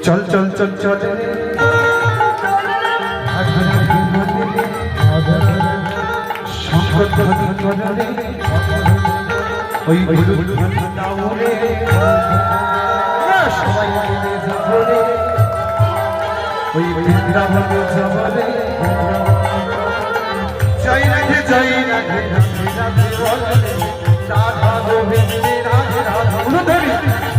চল চল চল চল ওই সবাই ওই বৃন্দাবনে যাবরে জয় রাধে জয় রাধে রাধে রাধে বলে রাধা গোবিন্দে রাধে রাধা উলুধরি উলুধরি